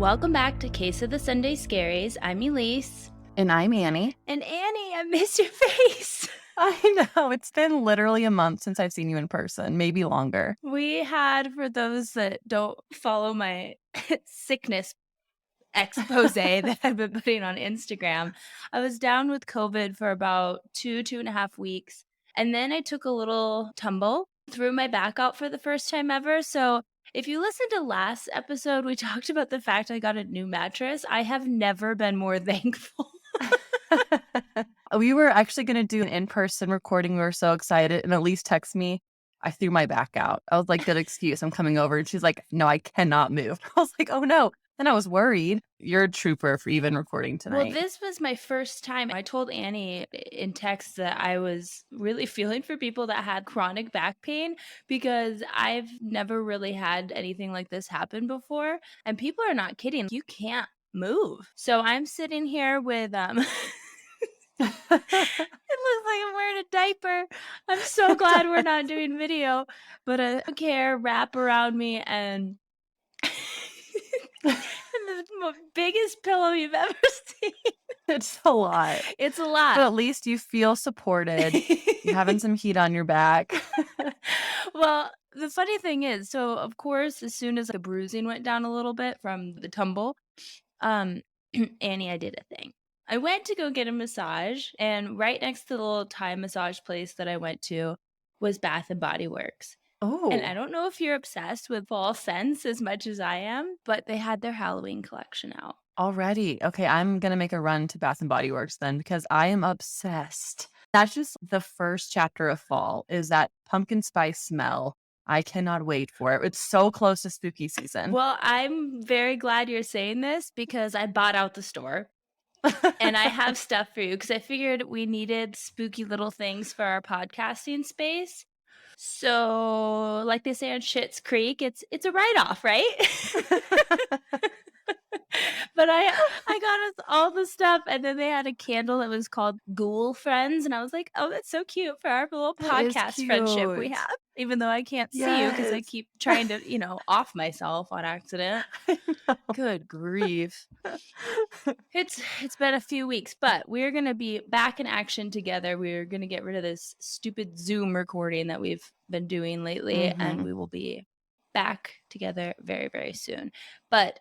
Welcome back to Case of the Sunday Scaries. I'm Elyse. And I'm Annie. And Annie, I miss your face. I know. It's been literally a month since I've seen you in person, maybe longer. We had, for those that don't follow my sickness expose that I've been putting on Instagram, I was down with COVID for about 2.5 weeks. And then I took a little tumble, threw my back out for the first time ever. So if you listened to last episode, we talked about the fact I got a new mattress. I have never been more thankful. We were actually going to do an in-person recording. We were so excited. And Elise texted me. I threw my back out. I was like, good excuse. I'm coming over. And she's like, no, I cannot move. I was like, oh, no. Then I was worried. You're a trooper for even recording tonight. Well, this was my first time. I told Annie in text that I was really feeling for people that had chronic back pain because I've never really had anything like this happen before. And people are not kidding. You can't move. So I'm sitting here with it looks like I'm wearing a diaper. I'm so glad we're not doing video, but a care wrap around me and the biggest pillow you've ever seen. It's a lot. It's a lot. But at least you feel supported. You're having some heat on your back. Well, the funny thing is, so of course, as soon as the bruising went down a little bit from the tumble, Annie, I did a thing. I went to go get a massage, and right next to the little Thai massage place that I went to was Bath and Body Works. Oh. And I don't know if you're obsessed with fall scents as much as I am, but they had their Halloween collection out. Already. Okay, I'm going to make a run to Bath and Body Works then because I am obsessed. That's just the first chapter of fall is that pumpkin spice smell. I cannot wait for it. It's so close to spooky season. Well, I'm very glad you're saying this because I bought out the store. And I have stuff for you because I figured we needed spooky little things for our podcasting space. So, like they say on Schitt's Creek, it's a write-off, right? But I got us all the stuff, and then they had a candle that was called Ghoul Friends, and I was like, oh, that's so cute for our little podcast friendship we have, even though I can't see you because I keep trying to, off myself on accident. Good grief. It's been a few weeks, but we're going to be back in action together. We're going to get rid of this stupid Zoom recording that we've been doing lately, and we will be back together very, very soon. But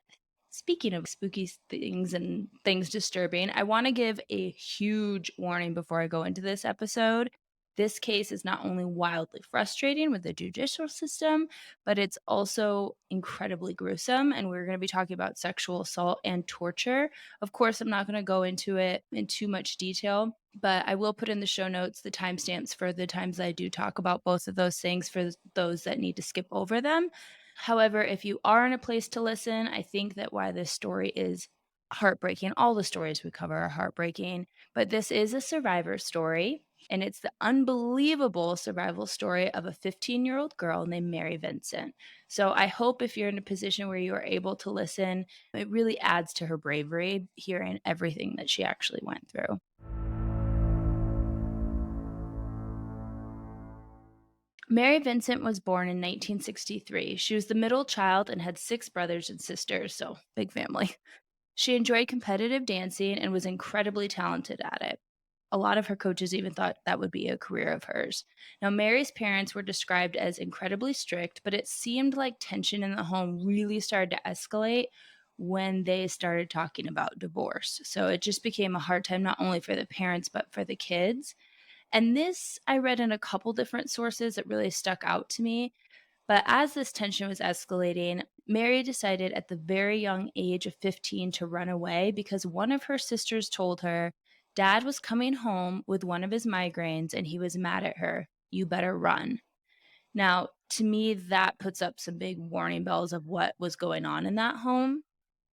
speaking of spooky things and things disturbing, I want to give a huge warning before I go into this episode. This case is not only wildly frustrating with the judicial system, but it's also incredibly gruesome. And we're going to be talking about sexual assault and torture. Of course, I'm not going to go into it in too much detail, but I will put in the show notes the timestamps for the times I do talk about both of those things for those that need to skip over them. However, if you are in a place to listen, I think that why this story is heartbreaking, all the stories we cover are heartbreaking, but this is a survivor story, and it's the unbelievable survival story of a 15-year-old girl named Mary Vincent. So I hope if you're in a position where you are able to listen, it really adds to her bravery hearing everything that she actually went through. Mary Vincent was born in 1963. She was the middle child and had 6 brothers and sisters, so big family. She enjoyed competitive dancing and was incredibly talented at it. A lot of her coaches even thought that would be a career of hers. Now, Mary's parents were described as incredibly strict, but it seemed like tension in the home really started to escalate when they started talking about divorce. So it just became a hard time not only for the parents, but for the kids. And this I read in a couple different sources that really stuck out to me. But as this tension was escalating, Mary decided at the very young age of 15 to run away because one of her sisters told her, Dad was coming home with one of his migraines and he was mad at her. You better run. Now, to me, that puts up some big warning bells of what was going on in that home.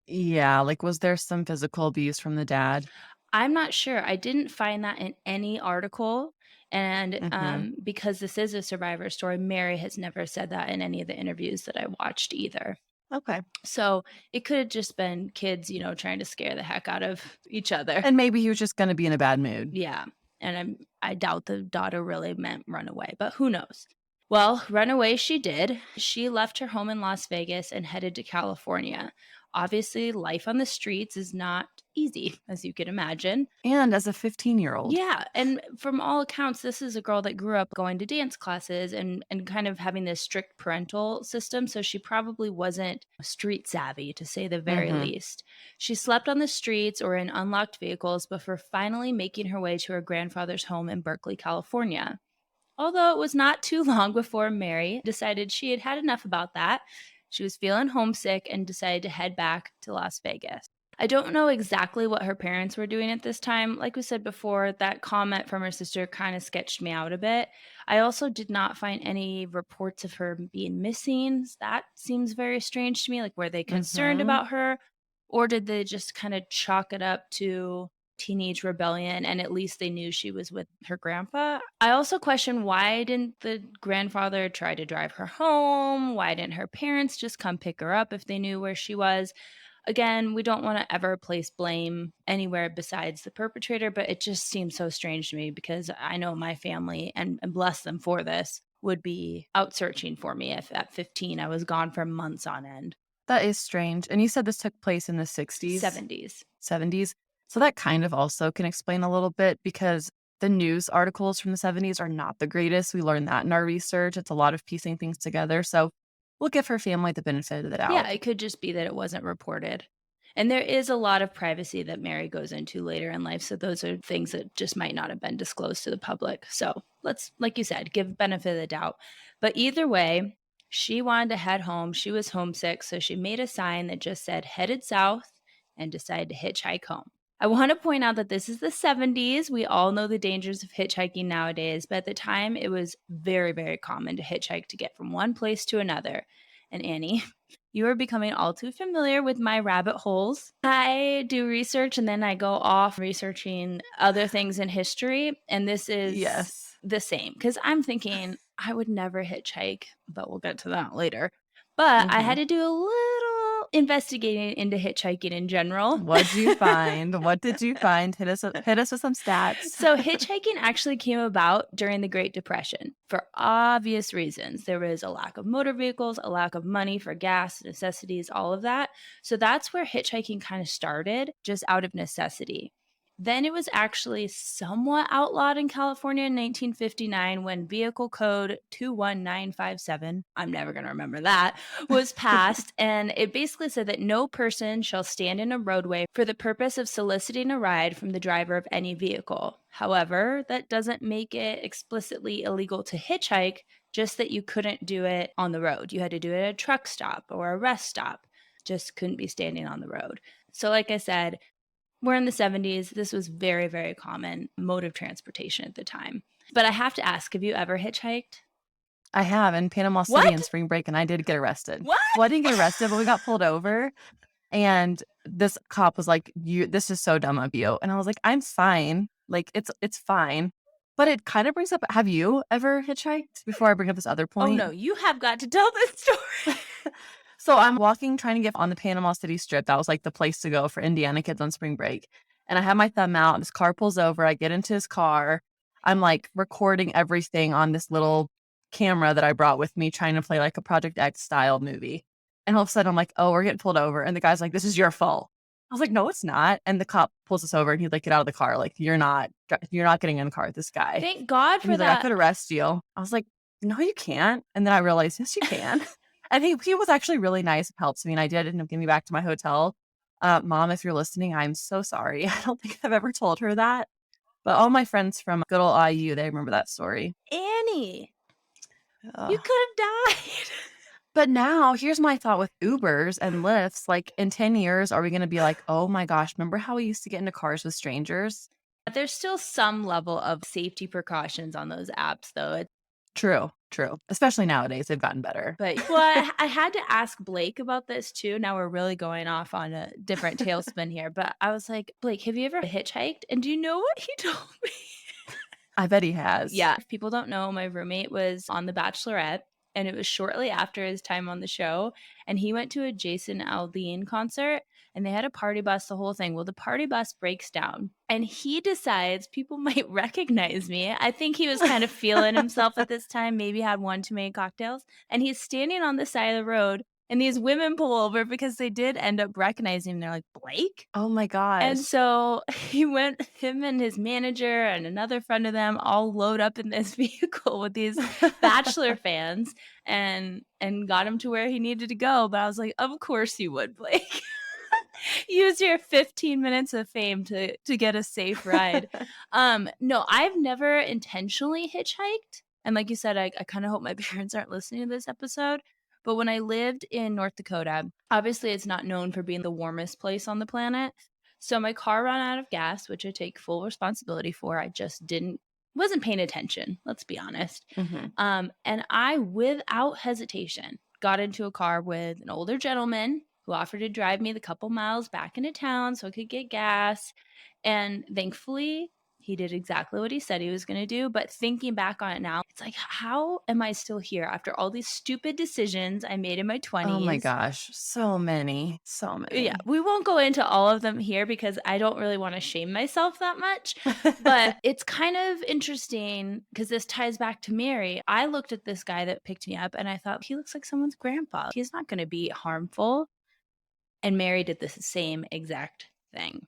Yeah, like was there some physical abuse from the dad? I'm not sure. I didn't find that in any article. And because this is a survivor story, Mary has never said that in any of the interviews that I watched either. Okay. So it could have just been kids, trying to scare the heck out of each other. And maybe he was just going to be in a bad mood. Yeah. And I doubt the daughter really meant run away, but who knows? Well, run away she did. She left her home in Las Vegas and headed to California. Obviously, life on the streets is not easy, as you can imagine. And as a 15-year-old. Yeah, and from all accounts, this is a girl that grew up going to dance classes and kind of having this strict parental system, so she probably wasn't street savvy, to say the very Mhm. least. She slept on the streets or in unlocked vehicles before finally making her way to her grandfather's home in Berkeley, California. Although it was not too long before Mary decided she had had enough about that. She was feeling homesick and decided to head back to Las Vegas. I don't know exactly what her parents were doing at this time. Like we said before, that comment from her sister kind of sketched me out a bit. I also did not find any reports of her being missing. That seems very strange to me. Like, were they concerned Mhm. about her? Or did they just kind of chalk it up to teenage rebellion and at least they knew she was with her grandpa? I also question, why didn't the grandfather try to drive her home? Why didn't her parents just come pick her up if they knew where she was? Again, we don't want to ever place blame anywhere besides the perpetrator, but it just seems so strange to me because I know my family, and bless them for this, would be out searching for me if at 15 I was gone for months on end. That is strange. And you said this took place in the 60s, 70s. 70s. So that kind of also can explain a little bit because the news articles from the 70s are not the greatest. We learned that in our research. It's a lot of piecing things together. So we'll give her family the benefit of the Yeah, doubt. it could just be that it wasn't reported. And there is a lot of privacy that Mary goes into later in life. So those are things that just might not have been disclosed to the public. So let's, like you said, give benefit of the doubt. But either way, she wanted to head home. She was homesick. So she made a sign that just said headed south and decided to hitchhike home. I want to point out that this is the 70s. We all know the dangers of hitchhiking nowadays, but at the time it was very, very common to hitchhike to get from one place to another. And Annie, you are becoming all too familiar with my rabbit holes. I do research and then I go off researching other things in history. And this is Yes. the same because I'm thinking I would never hitchhike, but we'll get to that later. But I Hmm. had to do a little investigating into hitchhiking in general. What'd you find? What did you find? Hit us with some stats. So, hitchhiking actually came about during the Great Depression for obvious reasons. There was a lack of motor vehicles, a lack of money for gas, necessities, all of that. So, that's where hitchhiking kind of started, just out of necessity. Then it was actually somewhat outlawed in California in 1959 when Vehicle Code 21957, I'm never going to remember that, was passed. And it basically said that no person shall stand in a roadway for the purpose of soliciting a ride from the driver of any vehicle. However, that doesn't make it explicitly illegal to hitchhike, just that you couldn't do it on the road. You had to do it at a truck stop or a rest stop, just couldn't be standing on the road. So, like I said, we're in the 70s. This was very, very common mode of transportation at the time. But I have to ask, have you ever hitchhiked? I have in Panama City in What? spring break, and I did get arrested. What? Well, I didn't get arrested, but we got pulled over. And this cop was like, "You this is so dumb of you." And I was like, "I'm fine. Like, it's fine." But it kind of brings up, have you ever hitchhiked? Before I bring up this other Oh no, point. you have got to tell this story. So I'm walking, trying to get on the Panama City Strip. That was like the place to go for Indiana kids on spring break. And I have my thumb out. This car pulls over. I get into his car. I'm like recording everything on this little camera that I brought with me, trying to play like a Project X style movie. And all of a sudden, I'm like, "Oh, we're getting pulled over." And the guy's like, "This is your fault." I was like, "No, it's not." And the cop pulls us over and he's like, "Get out of the car. Like, you're not getting in the car with this guy." Thank God And for he's like, "I that. could arrest you." I was like, "No, you can't." And then I realized, yes, you can. And he was actually really nice and helps me. And I did end up getting me back to my hotel. Mom, if you're listening, I'm so sorry. I don't think I've ever told her that. But all my friends from good old IU, they remember that story. Annie, you Ugh. could have died. But now here's my thought with Ubers and Lyfts. Like in 10 years, are we going to be like, oh my gosh, remember how we used to get into cars with strangers? There's still some level of safety precautions on those apps, though. True, true. Especially nowadays, they've gotten better. But well, I had to ask Blake about this too. Now we're really going off on a different tailspin here. But I was like, Blake, have you ever hitchhiked? And do you know what he told me? I bet he has. Yeah, if people don't know, my roommate was on The Bachelorette, and it was shortly after his time on the show, and he went to a Jason Aldean concert, and they had a party bus, the whole thing. Well, the party bus breaks down, and he decides people might recognize me. I think he was kind of feeling himself at this time, maybe had one too many cocktails, and he's standing on the side of the road, And these women pull over because they did end up recognizing him. They're like, "Blake?" Oh my And gosh. so him and his manager and another friend of them all load up in this vehicle with these Bachelor fans and got him to where he needed to go. But I was like, "Of course you would, Blake." Use your 15 minutes of fame to get a safe ride. No, I've never intentionally hitchhiked, and like you said, I kinda hope my parents aren't listening to this episode, but when I lived in North Dakota, obviously, it's not known for being the warmest place on the planet, so my car ran out of gas, which I take full responsibility for, I just wasn't paying attention, let's be honest. Mhm. And I, without hesitation, got into a car with an older gentleman who offered to drive me the couple miles back into town so I could get gas. And thankfully, he did exactly what he said he was going to do. But thinking back on it now, it's like, how am I still here after all these stupid decisions I made in my Oh my 20s? gosh. So many. So Yeah, many. we won't go into all of them here because I don't really wanna shame myself that much, but it's kind of interesting because this ties back to Mary. I looked at this guy that picked me up and I thought, "He looks like someone's grandpa. He's not gonna be harmful." And Mary did the same exact thing.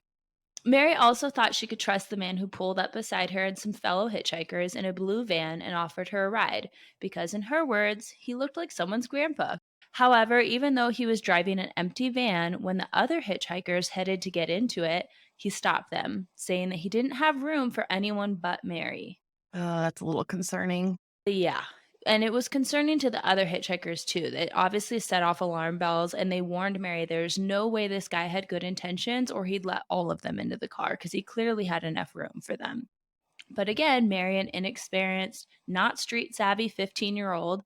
Mary also thought she could trust the man who pulled up beside her and some fellow hitchhikers in a blue van and offered her a ride, because in her words, he looked like someone's grandpa. However, even though he was driving an empty van, when the other hitchhikers headed to get into it, he stopped them, saying that he didn't have room for anyone but Mary. Oh, that's a little concerning. Yeah. And it was concerning to the other hitchhikers too. It obviously set off alarm bells and they warned Mary there's no way this guy had good intentions or he'd let all of them into the car because he clearly had enough room for them. But again, Mary, an inexperienced, not street savvy 15-year-old,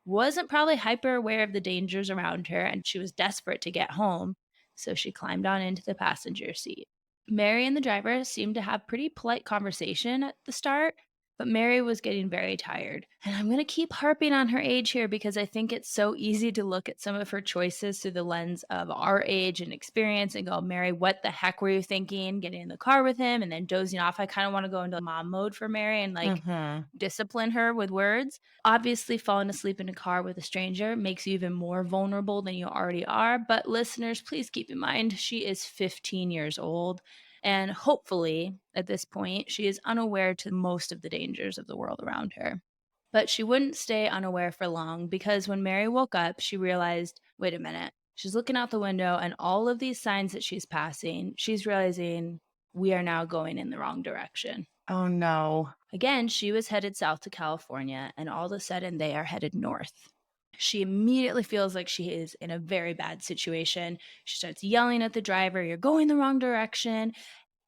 wasn't probably hyper aware of the dangers around her and she was desperate to get home. So she climbed on into the passenger seat. Mary and the driver seemed to have pretty polite conversation at the start, but Mary was getting very tired. And I'm going to keep harping on her age here because I think it's so easy to look at some of her choices through the lens of our age and experience and go, "Mary, what the heck were you thinking getting in the car with him and then dozing off?" I kind of want to go into mom mode for Mary and like Mhm. discipline her with words. Obviously, falling asleep in a car with a stranger makes you even more vulnerable than you already are. But listeners, please keep in mind she is 15 years old. And hopefully, at this point, she is unaware to most of the dangers of the world around her. But she wouldn't stay unaware for long because when Mary woke up, she realized, wait a minute. She's looking out the window and all of these signs that she's passing, she's realizing we are now going in the wrong direction. Oh no. Again, she was headed south to California, and all of a sudden they are headed north. She immediately feels like she is in a very bad situation. She starts yelling at the driver, "You're going the wrong direction."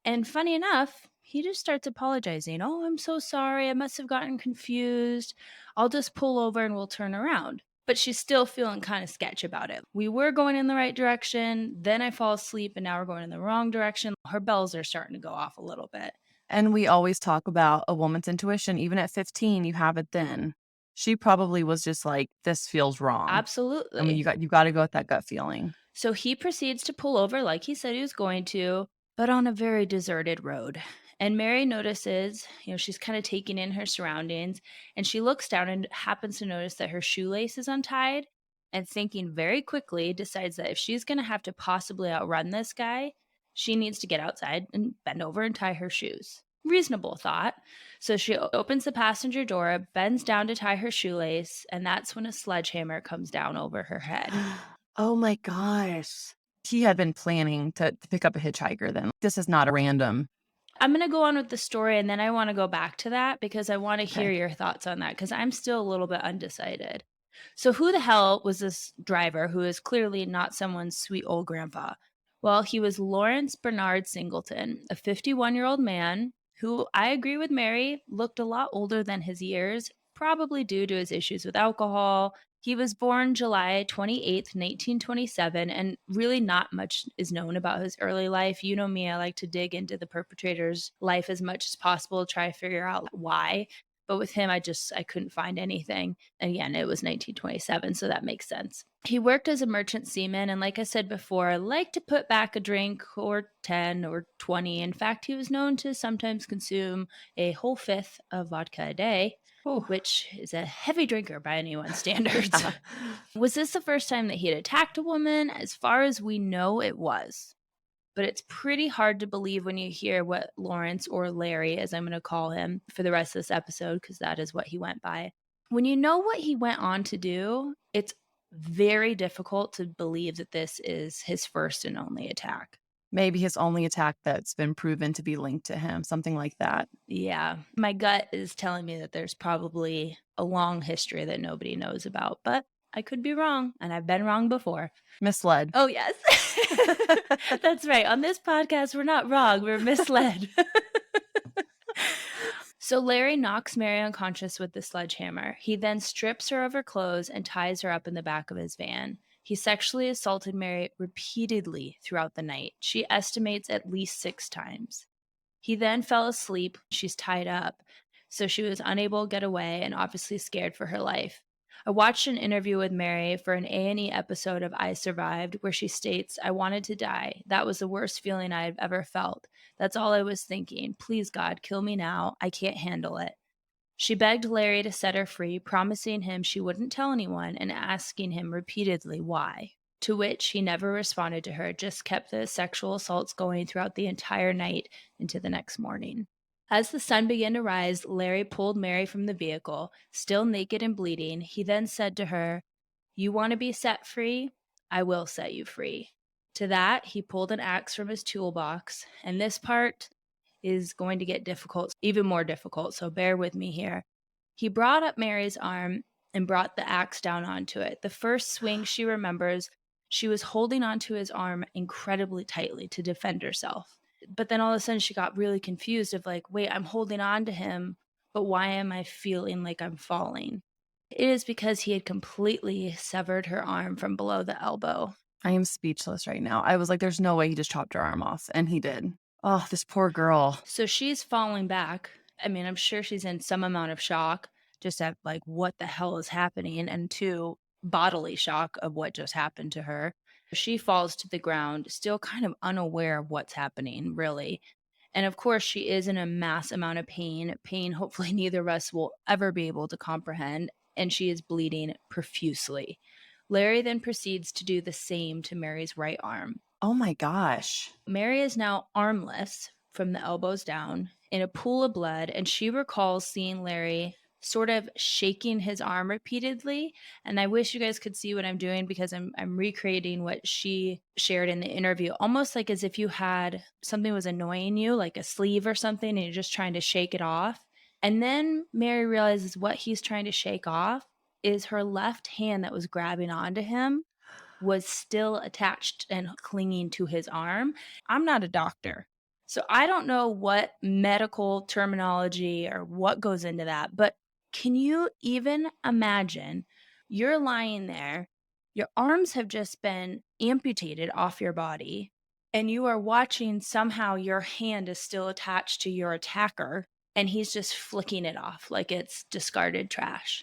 And funny enough, he just starts apologizing. "Oh, I'm so sorry. I must have gotten confused. I'll just pull over and we'll turn around." But she's still feeling kind of sketch about it. We were going in the right direction. Then I fall asleep and now we're going in the wrong direction. Her bells are starting to go off a little bit. And we always talk about a woman's intuition. Even at 15, you have it then. She probably was just like, "This feels wrong." I mean, Absolutely. you gotta go with that gut feeling. So he proceeds to pull over like he said he was going to, but on a very deserted road. And Mary notices, she's kind of taking in her surroundings and she looks down and happens to notice that her shoelace is untied and thinking very quickly decides that if she's going to have to possibly outrun this guy, she needs to get outside and bend over and tie her shoes. Reasonable thought. So she opens the passenger door, bends down to tie her shoelace, and that's when a sledgehammer comes down over her head. Oh my gosh. He had been planning to pick up a hitchhiker then. This is not a random. I'm gonna go on with the story, and then I wanna go back to that because I wanna hear Okay. your thoughts on that because 'cause I'm still a little bit undecided. So who the hell was this driver who is clearly not someone's sweet old grandpa? Well, he was Lawrence Bernard Singleton, a 51-year-old man who I agree with Mary, looked a lot older than his years, probably due to his issues with alcohol. He was born July 28th, 1927, and really not much is known about his early life. You know me, I like to dig into the perpetrator's life as much as possible, try to figure out why. But with him, I couldn't find anything. Again, it was 1927, so that makes sense. He worked as a merchant seaman, and like I said before, liked to put back a drink or 10 or 20. In fact, he was known to sometimes consume a whole fifth of vodka a day. Ooh. which is a heavy drinker by anyone's standards. Was this the first time that he had attacked a woman? As far as we know, it was. But it's pretty hard to believe when you hear what Lawrence, or Larry, as I'm going to call him for the rest of this episode, because that is what he went by. When you know what he went on to do, it's very difficult to believe that this is his first and only attack. Maybe his only attack that's been proven to be linked to him, something like that. Yeah. My gut is telling me that there's probably a long history that nobody knows about, but I could be wrong, and I've been wrong before. Misled. Oh, yes. That's right. On this podcast, we're not wrong, we're misled. So Larry knocks Mary unconscious with the sledgehammer. He then strips her of her clothes and ties her up in the back of his van. He sexually assaulted Mary repeatedly throughout the night. She estimates at least 6 times. He then fell asleep. She's tied up, so she was unable to get away and obviously scared for her life. I watched an interview with Mary for an A&E episode of I Survived where she states, "I wanted to die. That was the worst feeling I've ever felt. That's all I was thinking. Please, God, kill me now. I can't handle it." She begged Larry to set her free, promising him she wouldn't tell anyone and asking him repeatedly why. To which he never responded to her, just kept the sexual assaults going throughout the entire night into the next morning. As the sun began to rise, Larry pulled Mary from the vehicle, still naked and bleeding. He then said to her, "You want to be set free? I will set you free." To that, he pulled an axe from his toolbox, and this part is going to get difficult, even more difficult, so bear with me here. He brought up Mary's arm and brought the axe down onto it. The first swing she remembers, she was holding onto his arm incredibly tightly to defend herself. But then all of a sudden she got really confused of like, wait, I'm holding on to him, but why am I feeling like I'm falling? It is because he had completely severed her arm from below the elbow. I am speechless right now. I was like, there's no way he just chopped her arm off, and he did. Oh, this poor girl. So she's falling back. I mean, I'm sure she's in some amount of shock, just at like, what the hell is happening? And 2, bodily shock of what just happened to her. She falls to the ground, still kind of unaware of what's happening, really. And of course, she is in a mass amount of pain hopefully neither of us will ever be able to comprehend, and she is bleeding profusely. Larry then proceeds to do the same to Mary's right arm. Oh my gosh. Mary is now armless from the elbows down in a pool of blood, and she recalls seeing Larry sort of shaking his arm repeatedly. And I wish you guys could see what I'm doing because I'm recreating what she shared in the interview, almost like as if you had something was annoying you, like a sleeve or something, and you're just trying to shake it off. And then Mary realizes what he's trying to shake off is her left hand that was grabbing onto him was still attached and clinging to his arm. I'm not a doctor, so I don't know what medical terminology or what goes into that, but can you even imagine you're lying there, your arms have just been amputated off your body, and you are watching somehow your hand is still attached to your attacker, and he's just flicking it off like it's discarded trash.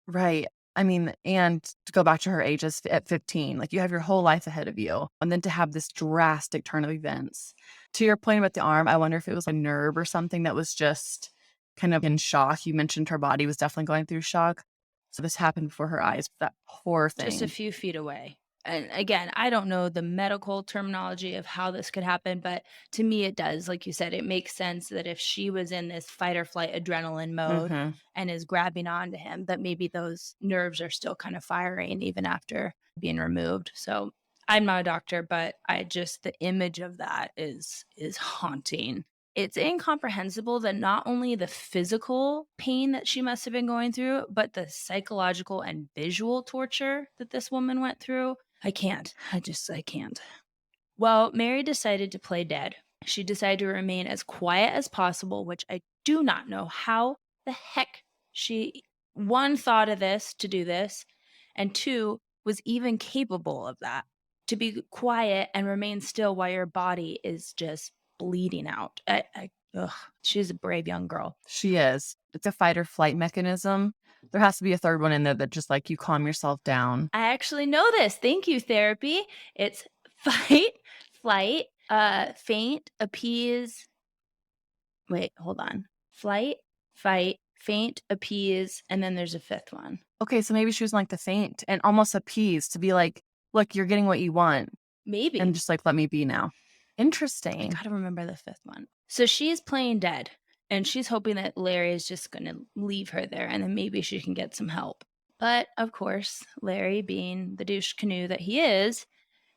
Right. I mean, and to go back to her ages at 15, like you have your whole life ahead of you. And then to have this drastic turn of events. To your point about the arm, I wonder if it was a nerve or something that was just kind of in shock. You mentioned her body was definitely going through shock. So this happened before her eyes. That poor thing. Just a few feet away. And again, I don't know the medical terminology of how this could happen, but to me it does. Like you said, it makes sense that if she was in this fight or flight adrenaline mode and is grabbing onto him, that maybe those nerves are still kind of firing even after being removed. So I'm not a doctor, but I just the image of that is haunting. It's incomprehensible that not only the physical pain that she must have been going through, but the psychological and visual torture that this woman went through. I can't. I can't. Well, Mary decided to play dead. She decided to remain as quiet as possible, which I do not know how the heck she, 1, thought of this to do this, and 2, was even capable of that. To be quiet and remain still while your body is just bleeding out. She's a brave young girl. She is. It's a fight or flight mechanism. There has to be a third one in there that just like you calm yourself down. I actually know this. Thank you, therapy. It's fight, flight, faint, appease. Wait, hold on. Flight, fight, faint, appease, and then there's a fifth one. Okay, so maybe she was like the faint and almost appease to be like, look, you're getting what you want. Maybe. And just like, let me be now. I Interesting. gotta remember the fifth one. So she's playing dead, and she's hoping that Larry is just gonna leave her there, and then maybe she can get some help. But, of course, Larry, being the douche canoe that he is,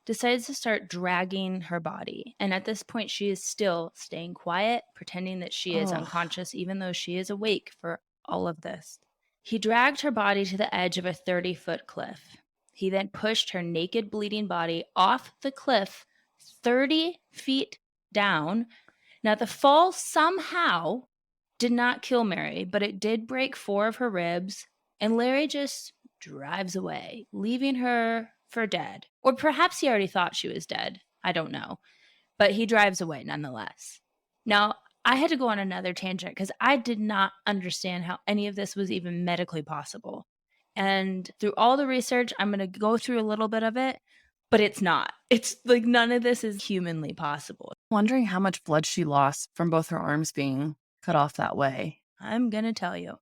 decides to start dragging her body. And at this point, she is still staying quiet, pretending that she is unconscious, even though she is awake for all of this. He dragged her body to the edge of a 30-foot cliff. He then pushed her naked, bleeding body off the cliff 30 feet down. Now, the fall somehow did not kill Mary, but it did break 4 of her ribs, and Larry just drives away, leaving her for dead. Or perhaps he already thought she was dead. I don't know. But he drives away nonetheless. Now, I had to go on another tangent because I did not understand how any of this was even medically possible. And through all the research, I'm going to go through a little bit of it, but it's not. It's like none of this is humanly possible. Wondering how much blood she lost from both her arms being cut off that way. I'm going to tell you.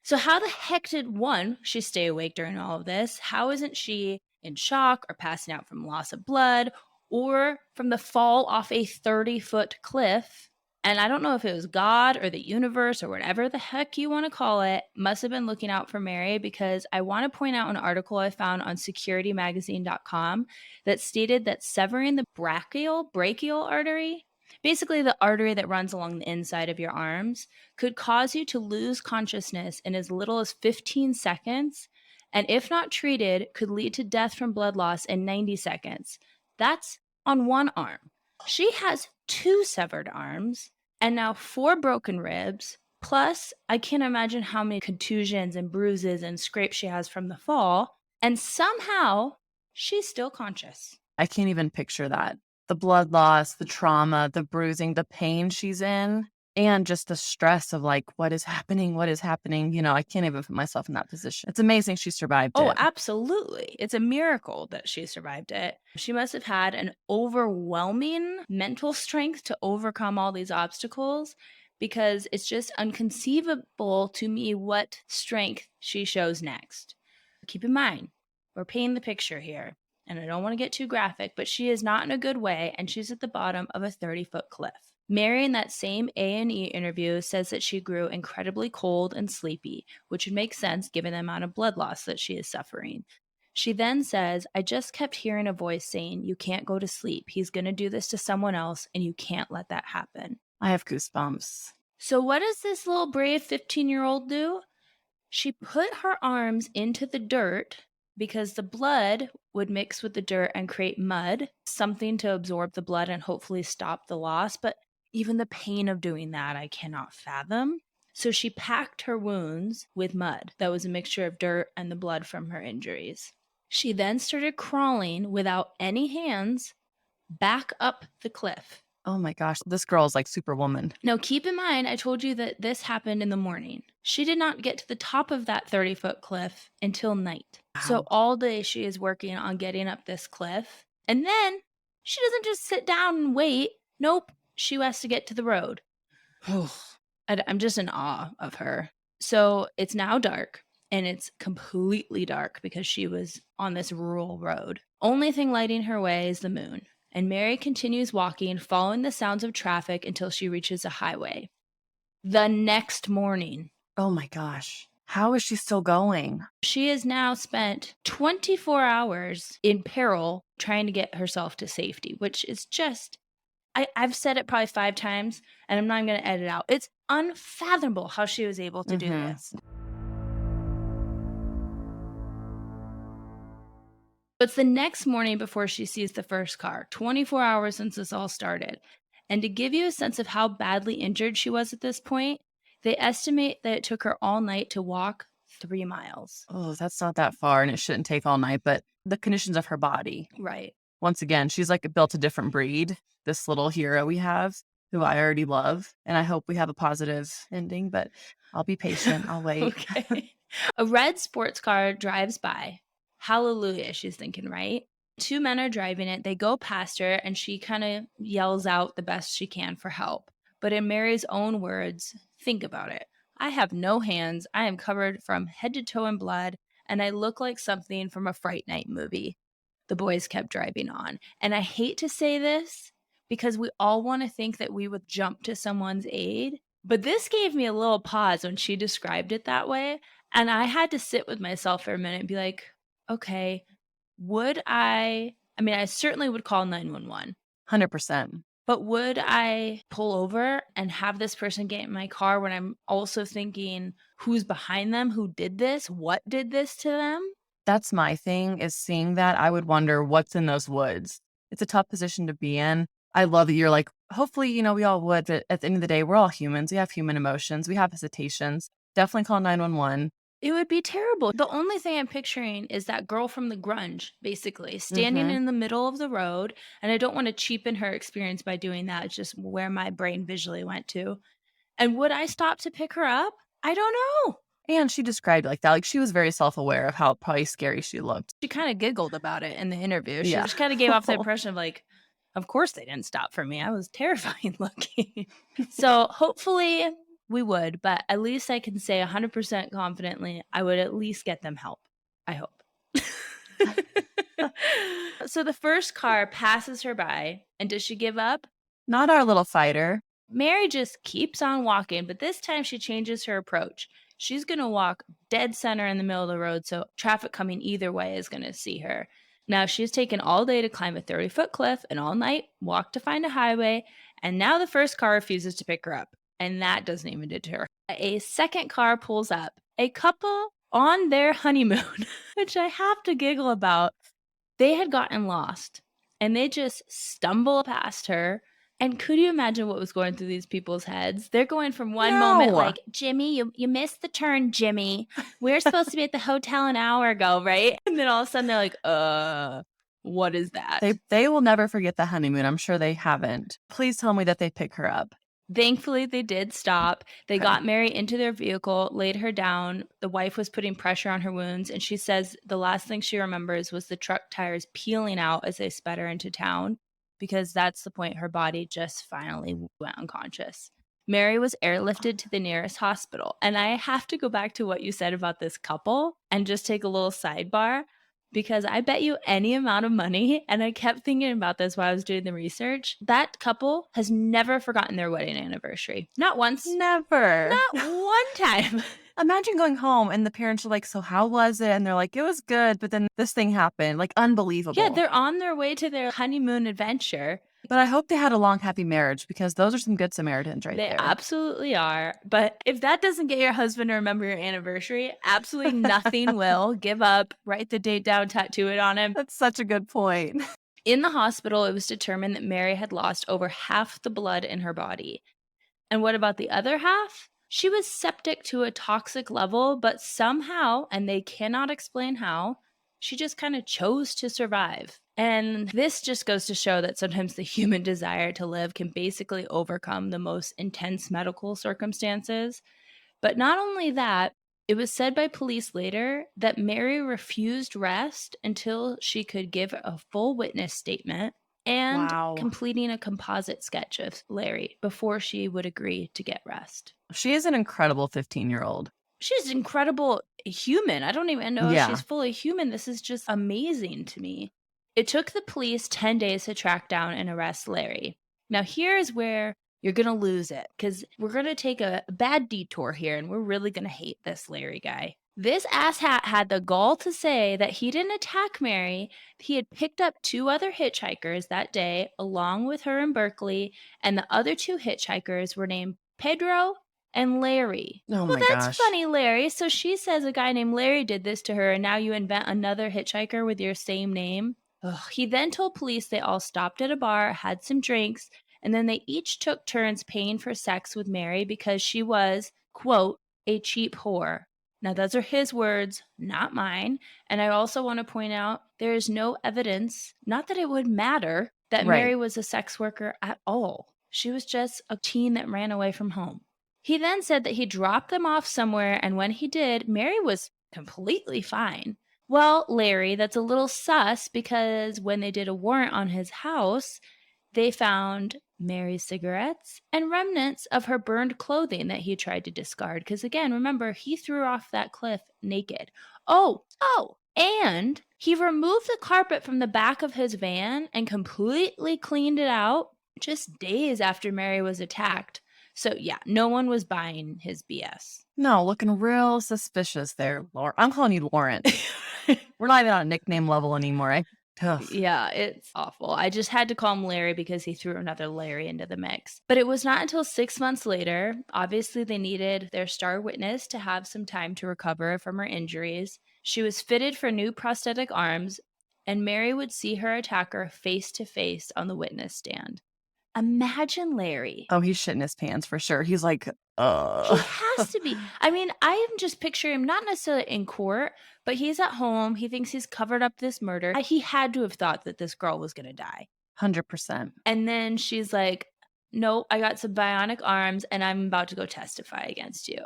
So how the heck did, one, she stay awake during all of this? How isn't she in shock or passing out from loss of blood or from the fall off a 30-foot cliff? And I don't know if it was God or the universe or whatever the heck you want to call it, must have been looking out for Mary, because I want to point out an article I found on securitymagazine.com that stated that severing the brachial artery, basically the artery that runs along the inside of your arms, could cause you to lose consciousness in as little as 15 seconds, and if not treated, could lead to death from blood loss in 90 seconds. That's on one arm. She has 2 severed arms and now 4 broken ribs, plus I can't imagine how many contusions and bruises and scrapes she has from the fall, and somehow she's still conscious. I can't even picture that. The blood loss, the trauma, the bruising, the pain she's in, and just the stress of like, what is happening? What is happening? You know, I can't even put myself in that position. It's amazing she survived it. Oh, absolutely. It's a miracle that she survived it. She must have had an overwhelming mental strength to overcome all these obstacles, because it's just inconceivable to me what strength she shows next. Keep in mind, we're painting the picture here, and I don't want to get too graphic, but she is not in a good way, and she's at the bottom of a 30-foot cliff. Mary, in that same A&E interview, says that she grew incredibly cold and sleepy, which would make sense given the amount of blood loss that she is suffering. She then says, I just kept hearing a voice saying, you can't go to sleep. He's going to do this to someone else, and you can't let that happen. I have goosebumps. So what does this little brave 15-year-old do? She put her arms into the dirt because the blood would mix with the dirt and create mud, something to absorb the blood and hopefully stop the loss. But even the pain of doing that, I cannot fathom. So she packed her wounds with mud that was a mixture of dirt and the blood from her injuries. She then started crawling without any hands back up the cliff. Oh my gosh, this girl is like Superwoman. Now, keep in mind, I told you that this happened in the morning. She did not get to the top of that 30-foot cliff until night. Wow. So all day she is working on getting up this cliff. And then she doesn't just sit down and wait. Nope. She has to get to the road. I'm just in awe of her. So it's now dark, and it's completely dark because she was on this rural road. Only thing lighting her way is the moon. And Mary continues walking, following the sounds of traffic until she reaches a highway. The next morning. Oh my gosh. How is she still going? She has now spent 24 hours in peril trying to get herself to safety, which is just, I've said it probably 5 times, and I'm not even going to edit it out. It's unfathomable how she was able to do this. It's the next morning before she sees the first car, 24 hours since this all started. And to give you a sense of how badly injured she was at this point, they estimate that it took her all night to walk 3 miles. Oh, that's not that far, and it shouldn't take all night, but the conditions of her body. Right. Once again, she's like built a different breed, this little hero we have, who I already love. And I hope we have a positive ending, but I'll be patient. I'll wait. Okay. A red sports car drives by. Hallelujah, she's thinking, right? 2 men are driving it. They go past her, and she kind of yells out the best she can for help. But in Mary's own words, think about it. I have no hands. I am covered from head to toe in blood, and I look like something from a Fright Night movie." The boys kept driving on. And I hate to say this because we all want to think that we would jump to someone's aid, but this gave me a little pause when she described it that way. And I had to sit with myself for a minute and be like, okay, would I mean, I certainly would call 911. 100%. But would I pull over and have this person get in my car when I'm also thinking who's behind them, who did this, what did this to them? That's my thing, is seeing that. I would wonder what's in those woods. It's a tough position to be in. I love that you're like, hopefully, we all would, but at the end of the day, we're all humans. We have human emotions. We have hesitations. Definitely call 911. It would be terrible. The only thing I'm picturing is that girl from the grunge, basically, standing Mhm. in the middle of the road. And I don't want to cheapen her experience by doing that. It's just where my brain visually went to. And would I stop to pick her up? I don't know. And she described it like that. Like, she was very self-aware of how probably scary she looked. She kind of giggled about it in the interview. She Yeah. just kind of gave off the impression of like, of course they didn't stop for me. I was terrifying looking. So hopefully we would, but at least I can say 100% confidently I would at least get them help. I hope. So the first car passes her by, and does she give up? Not our little fighter. Mary just keeps on walking, but this time she changes her approach. She's going to walk dead center in the middle of the road, so traffic coming either way is going to see her. Now, she's taken all day to climb a 30-foot cliff and all night walk to find a highway, and now the first car refuses to pick her up, and that doesn't even deter her. A second car pulls up. A couple on their honeymoon, which I have to giggle about. They had gotten lost, and they just stumble past her. And could you imagine what was going through these people's heads? They're going from one moment No. like, Jimmy, you missed the turn, Jimmy. We're supposed to be at the hotel an hour ago, right? And then all of a sudden they're like, what is that? They will never forget the honeymoon. I'm sure they haven't. Please tell me that they pick her up. Thankfully, they did stop. They Okay. got Mary into their vehicle, laid her down. The wife was putting pressure on her wounds, and she says the last thing she remembers was the truck tires peeling out as they sped her into town, because that's the point her body just finally went unconscious. Mary was airlifted to the nearest hospital. And I have to go back to what you said about this couple and just take a little sidebar, because I bet you any amount of money, and I kept thinking about this while I was doing the research, that couple has never forgotten their wedding anniversary. Not once. Never. Not one time. Imagine going home and the parents are like, so how was it? And they're like, it was good, but then this thing happened. Like, unbelievable. Yeah, they're on their way to their honeymoon adventure. But I hope they had a long, happy marriage, because those are some good Samaritans right there. They absolutely are. But if that doesn't get your husband to remember your anniversary, absolutely nothing will. Give up, write the date down, tattoo it on him. That's such a good point. In the hospital, it was determined that Mary had lost over half the blood in her body. And what about the other half? She was septic to a toxic level, but somehow, and they cannot explain how, she just kind of chose to survive. And this just goes to show that sometimes the human desire to live can basically overcome the most intense medical circumstances. But not only that, it was said by police later that Mary refused rest until she could give a full witness statement and completing a composite sketch of Larry before she would agree to get rest. She is an incredible 15-year-old. She's an incredible human. I don't even know if she's fully human. This is just amazing to me. It took the police 10 days to track down and arrest Larry. Now, here's where you're going to lose it, because we're going to take a bad detour here, and we're really going to hate this Larry guy. This asshat had the gall to say that he didn't attack Mary. He had picked up 2 other hitchhikers that day, along with her in Berkeley, and the other 2 hitchhikers were named Pedro and Larry. Oh well, my that's gosh. funny, Larry. So she says a guy named Larry did this to her, and now you invent another hitchhiker with your same name? Ugh. He then told police they all stopped at a bar, had some drinks, and then they each took turns paying for sex with Mary because she was, quote, a cheap whore. Now, those are his words, not mine. And I also want to point out there is no evidence, not that it would matter, that Mary was a sex worker at all. She was just a teen that ran away from home. He then said that he dropped them off somewhere, and when he did, Mary was completely fine. Well, Larry, that's a little sus, because when they did a warrant on his house, they found Mary's cigarettes, and remnants of her burned clothing that he tried to discard. Because again, remember, he threw her off that cliff naked. And he removed the carpet from the back of his van and completely cleaned it out just days after Mary was attacked. So yeah, no one was buying his BS. No, looking real suspicious there, I'm calling you Lawrence. We're not even on a nickname level anymore. Tough. Yeah, it's awful. I just had to call him Larry because he threw another Larry into the mix. But it was not until 6 months later. Obviously, they needed their star witness to have some time to recover from her injuries. She was fitted for new prosthetic arms, and Mary would see her attacker face to face on the witness stand. Imagine Larry. Oh, he's shitting his pants for sure. He's like, He has to be. I mean, I am just picturing him not necessarily in court, but he's at home. He thinks he's covered up this murder. He had to have thought that this girl was going to die. 100%. And then she's like, "Nope, I got some bionic arms and I'm about to go testify against you."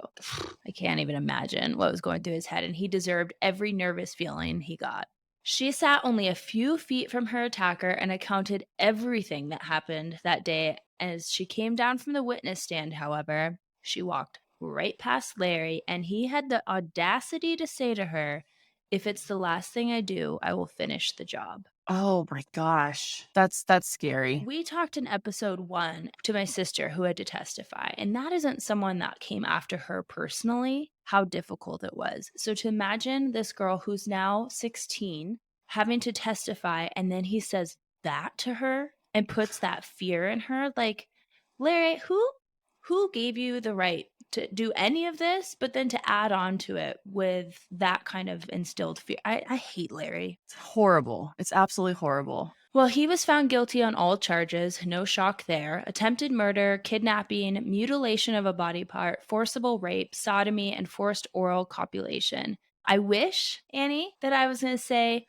I can't even imagine what was going through his head, and he deserved every nervous feeling he got. She sat only a few feet from her attacker and accounted everything that happened that day. As she came down from the witness stand, however, she walked right past Larry, and he had the audacity to say to her, "If it's the last thing I do, I will finish the job." Oh my gosh. That's scary. We talked in episode 1 to my sister who had to testify, and that isn't someone that came after her personally, how difficult it was. So to imagine this girl who's now 16 having to testify, and then he says that to her and puts that fear in her. Like, Larry, who gave you the right to do any of this, but then to add on to it with that kind of instilled fear? I hate Larry. It's horrible. It's absolutely horrible. Well, he was found guilty on all charges, no shock there: attempted murder, kidnapping, mutilation of a body part, forcible rape, sodomy, and forced oral copulation. I wish, Annie, that I was going to say,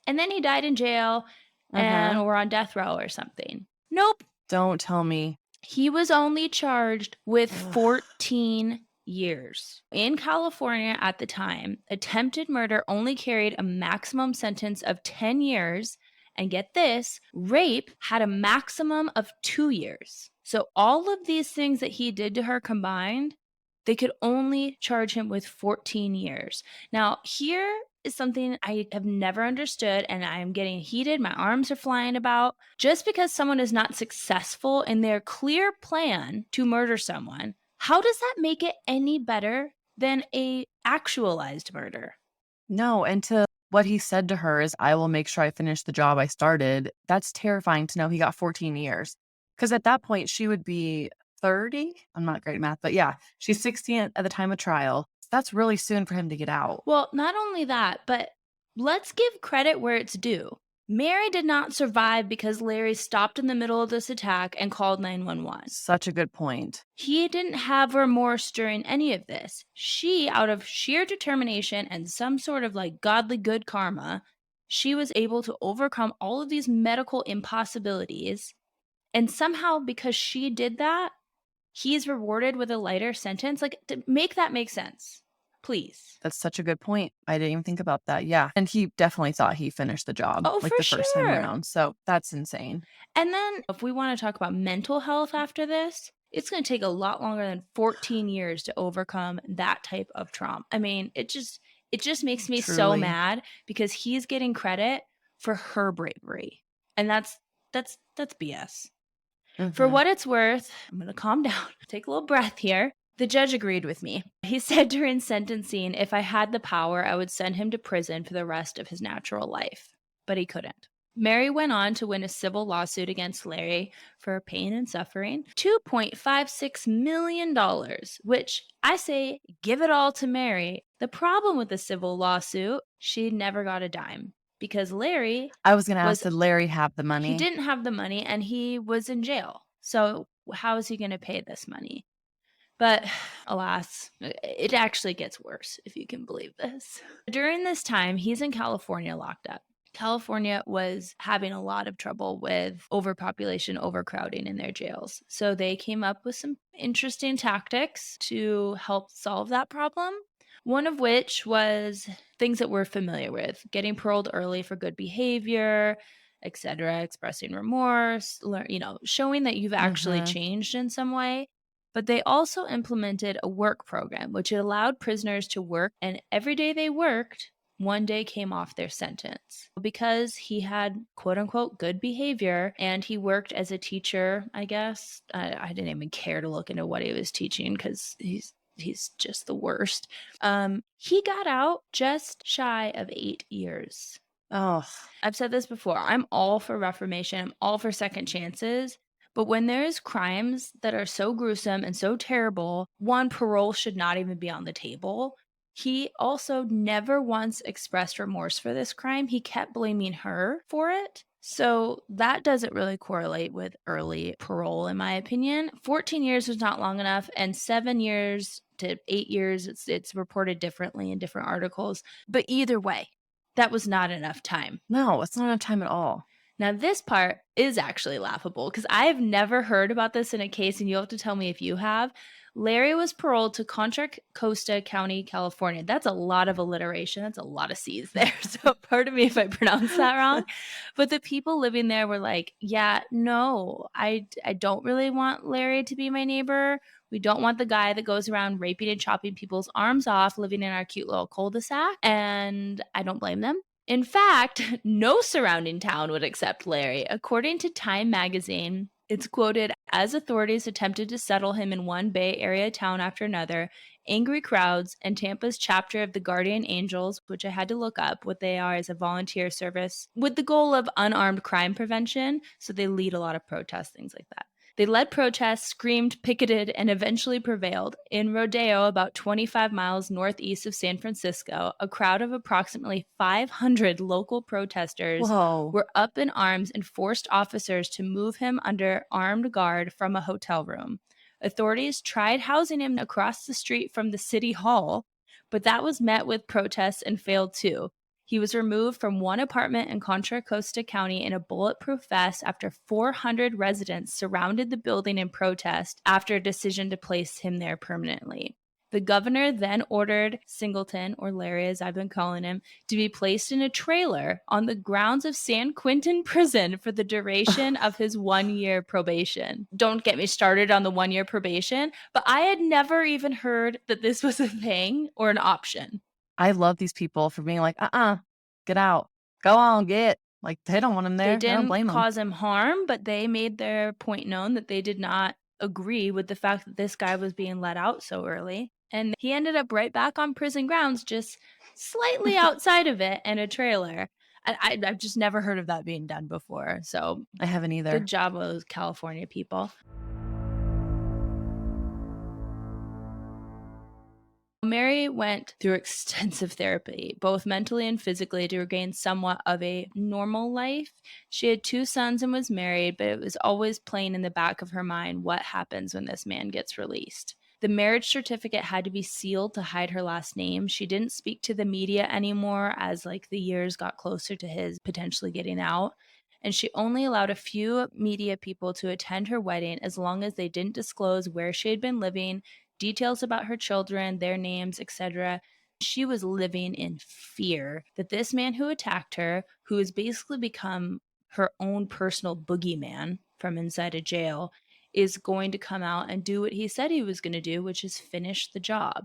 and then he died in jail and or on death row or something. Nope. Don't tell me. He was only charged with 14 years. In California at the time, attempted murder only carried a maximum sentence of 10 years. And get this, rape had a maximum of 2 years. So all of these things that he did to her combined, they could only charge him with 14 years. Now, here is something I have never understood, and I am getting heated. My arms are flying about. Just because someone is not successful in their clear plan to murder someone, how does that make it any better than a actualized murder? No, and to what he said to her is, "I will make sure I finish the job I started." That's terrifying to know he got 14 years. Because at that point, she would be 30. I'm not great at math, but yeah, she's 16 at the time of trial. That's really soon for him to get out. Well, not only that, but let's give credit where it's due. Mary did not survive because Larry stopped in the middle of this attack and called 911. Such a good point. He didn't have remorse during any of this. She, out of sheer determination and some sort of like godly good karma, she was able to overcome all of these medical impossibilities. And somehow, because she did that, he's rewarded with a lighter sentence. Like, to make that make sense, please. That's such a good point. I didn't even think about that. Yeah. And he definitely thought he finished the job like for the first time sure. around. So that's insane. And then if we want to talk about mental health after this, it's going to take a lot longer than 14 years to overcome that type of trauma. I mean, it just makes me so Truly. mad because he's getting credit for her bravery. And that's BS. For what it's worth, I'm going to calm down, take a little breath here. The judge agreed with me. He said during sentencing, if I had the power, I would send him to prison for the rest of his natural life. But he couldn't. Mary went on to win a civil lawsuit against Larry for pain and suffering, $2.56 million, which I say, give it all to Mary. The problem with the civil lawsuit, she never got a dime. Because Larry... I was going to ask, did Larry have the money? He didn't have the money, and he was in jail. So how is he going to pay this money? But alas, it actually gets worse, if you can believe this. During this time, he's in California locked up. California was having a lot of trouble with overpopulation, overcrowding in their jails. So they came up with some interesting tactics to help solve that problem. One of which was things that we're familiar with: getting paroled early for good behavior, etc., expressing remorse, showing that you've actually Mhm. changed in some way. But they also implemented a work program, which allowed prisoners to work, and every day they worked, one day came off their sentence. Because he had quote unquote good behavior and he worked as a teacher, I guess. I didn't even care to look into what he was teaching because he's just the worst. He got out just shy of 8 years. Oh, I've said this before. I'm all for reformation. I'm all for second chances. But when there's crimes that are so gruesome and so terrible, one, parole should not even be on the table. He also never once expressed remorse for this crime. He kept blaming her for it. So that doesn't really correlate with early parole, in my opinion. 14 years was not long enough, and 7 years to 8 years, it's reported differently in different articles. But either way, that was not enough time. no, it's not enough time at all. Now, this part is actually laughable because I've never heard about this in a case, and you'll have to tell me if you have. Larry was paroled to Contra Costa County, California. That's a lot of alliteration. That's a lot of C's there. So, pardon me if I pronounce that wrong. But the people living there were like, yeah, no, I don't really want Larry to be my neighbor. We don't want the guy that goes around raping and chopping people's arms off living in our cute little cul-de-sac. And I don't blame them. In fact, no surrounding town would accept Larry. According to Time magazine, it's quoted as authorities attempted to settle him in one Bay Area town after another, angry crowds and Tampa's chapter of the Guardian Angels, which I had to look up what they are as a volunteer service with the goal of unarmed crime prevention. So they lead a lot of protests, things like that. They led protests, screamed, picketed, and eventually prevailed. In Rodeo, about 25 miles northeast of San Francisco, a crowd of approximately 500 local protesters Whoa. were up in arms and forced officers to move him under armed guard from a hotel room. Authorities tried housing him across the street from the city hall, but that was met with protests and failed too. He was removed from one apartment in Contra Costa County in a bulletproof vest after 400 residents surrounded the building in protest after a decision to place him there permanently. The governor then ordered Singleton, or Larry as I've been calling him, to be placed in a trailer on the grounds of San Quentin Prison for the duration of his 1 year probation. Don't get me started on the 1 year probation, but I had never even heard that this was a thing or an option. I love these people for being like, get out. Go on, get. Like, they don't want him They there. I don't didn't blame them. cause him harm, but they made their point known that they did not agree with the fact that this guy was being let out so early. And he ended up right back on prison grounds, just slightly outside of it in a trailer. I've just never heard of that being done before. So I haven't good either. job, those California people. Mary went through extensive therapy, both mentally and physically, to regain somewhat of a normal life. She had 2 sons and was married, but it was always playing in the back of her mind what happens when this man gets released. The marriage certificate had to be sealed to hide her last name. She didn't speak to the media anymore as the years got closer to his potentially getting out. And she only allowed a few media people to attend her wedding as long as they didn't disclose where she had been living, details about her children, their names, etc. She was living in fear that this man who attacked her, who has basically become her own personal boogeyman from inside a jail, is going to come out and do what he said he was going to do, which is finish the job.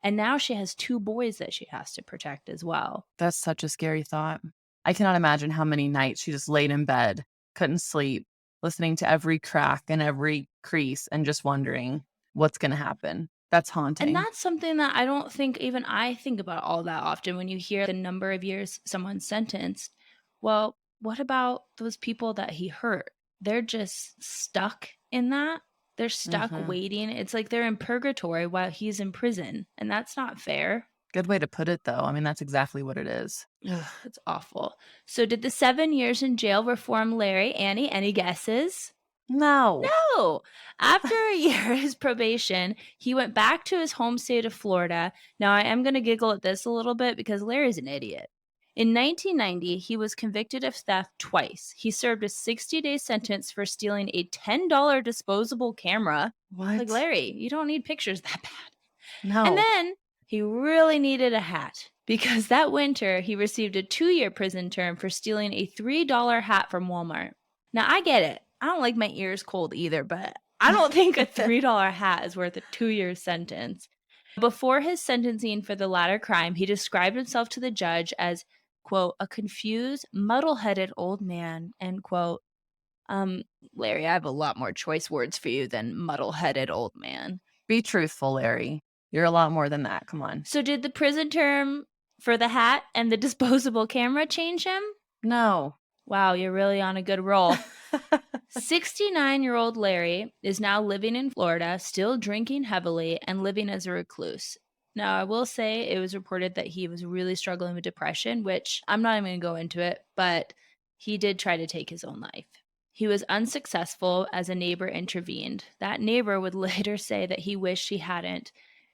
And now she has 2 boys that she has to protect as well. That's such a scary thought. I cannot imagine how many nights she just laid in bed, couldn't sleep, listening to every crack and every crease and just wondering what's going to happen. That's haunting. And that's something that I don't think even I think about all that often when you hear the number of years someone's sentenced. Well, what about those people that he hurt? They're just stuck in that. They're stuck Mhm. waiting. It's like they're in purgatory while he's in prison. And that's not fair. Good way to put it, though. I mean, that's exactly what it is. Ugh, it's awful. So, did the 7 years in jail reform Larry? Annie, any guesses? No. No. After a year of his probation, he went back to his home state of Florida. Now, I am going to giggle at this a little bit because Larry's an idiot. In 1990, he was convicted of theft twice. He served a 60-day sentence for stealing a $10 disposable camera. Like, What? Larry, you don't need pictures that bad. And No. then he really needed a hat. because that winter he received a 2-year prison term for stealing a $3 hat from Walmart. Now, I get it. I don't like my ears cold either, but I don't think a $3 hat is worth a 2-year sentence. Before his sentencing for the latter crime, he described himself to the judge as, quote, a confused, muddle-headed old man, end quote. Um, Larry, I have a lot more choice words for you than muddle-headed old man. Be truthful, Larry. You're a lot more than that. Come on. So did the prison term for the hat and the disposable camera change him? No. Wow, you're really on a good roll. 69-year-old Larry is now living in Florida, still drinking heavily and living as a recluse. Now, I will say it was reported that he was really struggling with depression, which I'm not even going to go into it, but he did try to take his own life. He was unsuccessful as a neighbor intervened. That neighbor would later say that he wished he hadn't,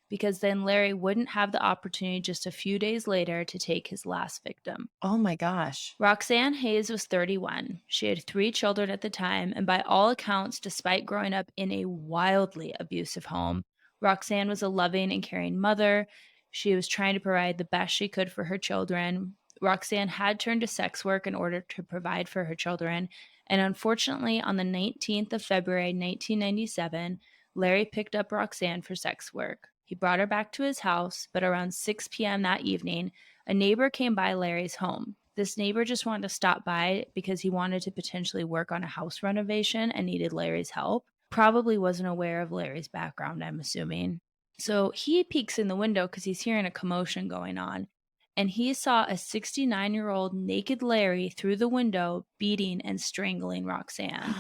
because then Larry wouldn't have the opportunity just a few days later to take his last victim. Oh my gosh. Roxanne Hayes was 31. She had 3 children at the time, and by all accounts, despite growing up in a wildly abusive home, Roxanne was a loving and caring mother. She was trying to provide the best she could for her children. Roxanne had turned to sex work in order to provide for her children, and unfortunately, on the 19th of February, 1997, Larry picked up Roxanne for sex work. He brought her back to his house, but around 6 p.m. that evening, a neighbor came by Larry's home. This neighbor just wanted to stop by because he wanted to potentially work on a house renovation and needed Larry's help. Probably wasn't aware of Larry's background, I'm assuming. So he peeks in the window because he's hearing a commotion going on. And he saw a 69-year-old naked Larry through the window beating and strangling Roxanne.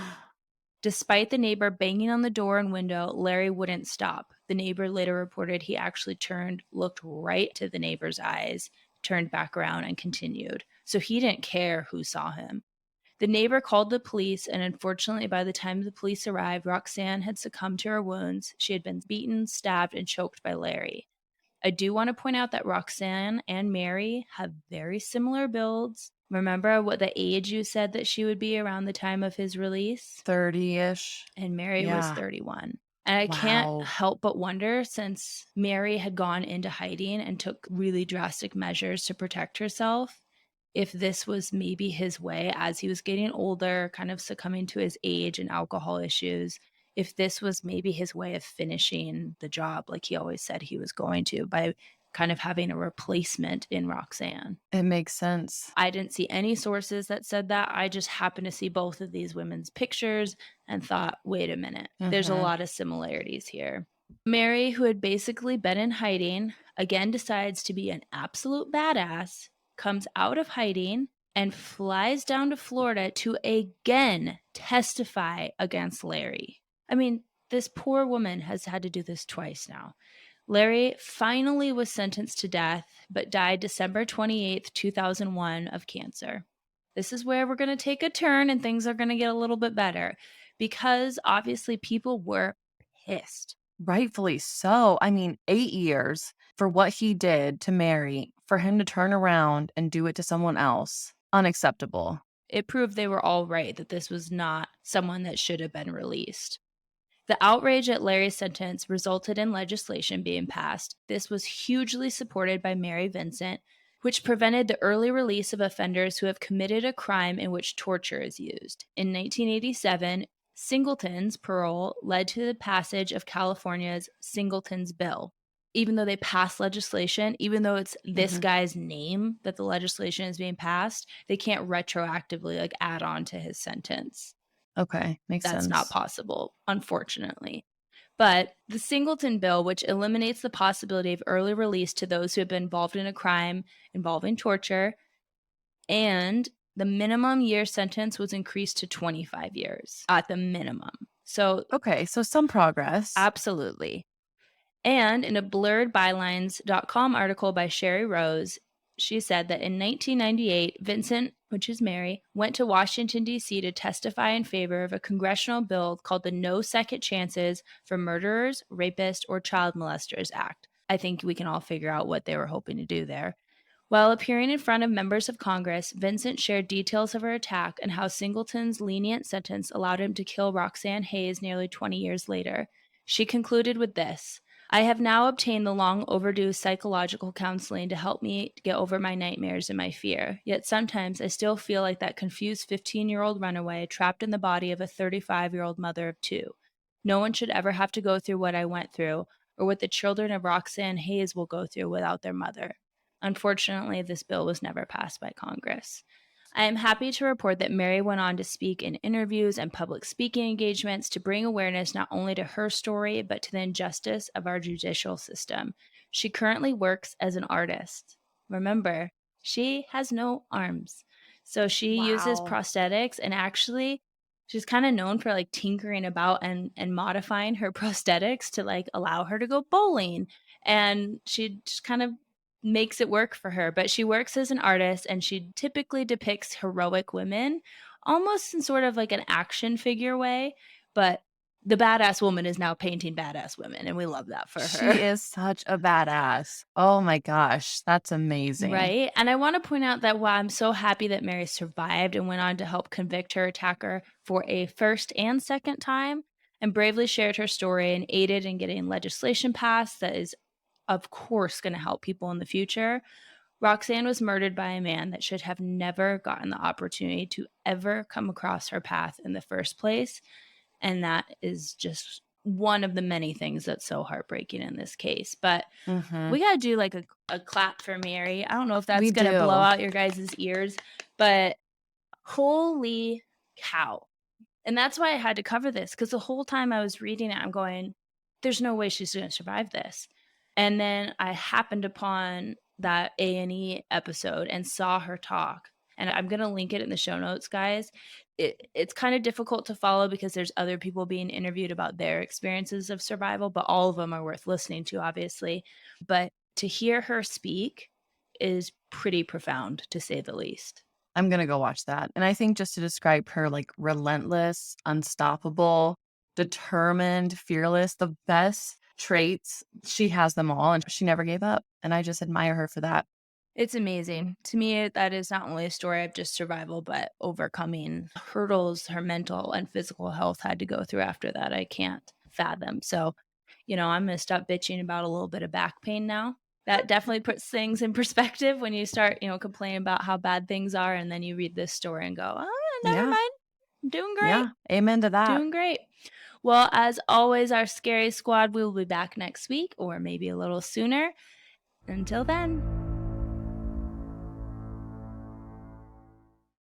Despite the neighbor banging on the door and window, Larry wouldn't stop. The neighbor later reported he actually turned, looked right to the neighbor's eyes, turned back around, and continued. So he didn't care who saw him. The neighbor called the police, and unfortunately, by the time the police arrived, Roxanne had succumbed to her wounds. She had been beaten, stabbed, and choked by Larry. I do want to point out that Roxanne and Mary have very similar builds. Remember what the age you said that she would be around the time of his release? 30-ish. And Mary was 31. And I can't help but wonder, since Mary had gone into hiding and took really drastic measures to protect herself, if this was maybe his way as he was getting older, kind of succumbing to his age and alcohol issues, if this was maybe his way of finishing the job like he always said he was going to, by kind of having a replacement in Roxanne. It makes sense. I didn't see any sources that said that. I just happened to see both of these women's pictures and thought, wait a minute, there's a lot of similarities here. Mary, who had basically been in hiding, again decides to be an absolute badass, comes out of hiding, and flies down to Florida to again testify against Larry. I mean, this poor woman has had to do this twice now. Larry finally was sentenced to death, but died December 28th, 2001 of cancer. This is where we're going to take a turn and things are going to get a little bit better, because obviously people were pissed. Rightfully so. I mean, 8 years for what he did to Mary, for him to turn around and do it to someone else. Unacceptable. It proved they were all right, that this was not someone that should have been released. The outrage at Larry's sentence resulted in legislation being passed. This was hugely supported by Mary Vincent, which prevented the early release of offenders who have committed a crime in which torture is used. In 1987, Singleton's parole led to the passage of California's Singleton's Bill. Even though they passed legislation, even though it's this guy's name that the legislation is being passed, they can't retroactively add on to his sentence. Okay, makes sense. That's not possible, unfortunately. But the Singleton Bill, which eliminates the possibility of early release to those who have been involved in a crime involving torture, and the minimum year sentence was increased to 25 years at the minimum. So, okay, so some progress. Absolutely. And in a blurredbylines.com article by Sherry Rose, she said that in 1998, Vincent, which is Mary, went to Washington, D.C. to testify in favor of a congressional bill called the No Second Chances for Murderers, Rapists, or Child Molesters Act. I think we can all figure out what they were hoping to do there. While appearing in front of members of Congress, Vincent shared details of her attack and how Singleton's lenient sentence allowed him to kill Roxanne Hayes nearly 20 years later. She concluded with this: I have now obtained the long overdue psychological counseling to help me get over my nightmares and my fear. Yet sometimes I still feel like that confused 15-year-old runaway trapped in the body of a 35-year-old mother of two. No one should ever have to go through what I went through or what the children of Roxanne Hayes will go through without their mother. Unfortunately, this bill was never passed by Congress. I am happy to report that Mary went on to speak in interviews and public speaking engagements to bring awareness not only to her story, but to the injustice of our judicial system. She currently works as an artist. Remember, she has no arms. So she uses Wow. prosthetics, and actually she's kind of known for like tinkering about and modifying her prosthetics to like allow her to go bowling. And she just kind of makes it work for her. But she works as an artist and she typically depicts heroic women almost in sort of like an action figure way. But the badass woman is now painting badass women, and we love that for She her. is such a badass. Oh my gosh, that's amazing. Right. And I want to point out that while I'm so happy that Mary survived and went on to help convict her attacker for a first and second time, and bravely shared her story and aided in getting legislation passed that is, of course, going to help people in the future, Roxanne was murdered by a man that should have never gotten the opportunity to ever come across her path in the first place. And that is just one of the many things that's so heartbreaking in this case. But Mhm. we got to do like a clap for Mary. I don't know if We that's going to blow do. out your guys' ears, but holy cow. And that's why I had to cover this, because the whole time I was reading it, I'm going, there's no way she's going to survive this. And then I happened upon that A&E episode and saw her talk. And I'm going to link it in the show notes, guys. It's kind of difficult to follow because there's other people being interviewed about their experiences of survival, but all of them are worth listening to, obviously. But to hear her speak is pretty profound, to say the least. I'm gonna go watch that. And I think just to describe her, like, relentless, unstoppable, determined, fearless, the best traits, she has them all, and she never gave up, and I just admire her for that. It's amazing. To me, that is not only a story of just survival, but overcoming hurdles her mental and physical health had to go through after that. I can't fathom. So, I'm going to stop bitching about a little bit of back pain now. That definitely puts things in perspective when you start, complaining about how bad things are. And then you read this story and go, oh, never Yeah, mind. I'm doing great. yeah, amen to that. Doing great. Well, as always, our scary squad, we will be back next week or maybe a little sooner. Until then.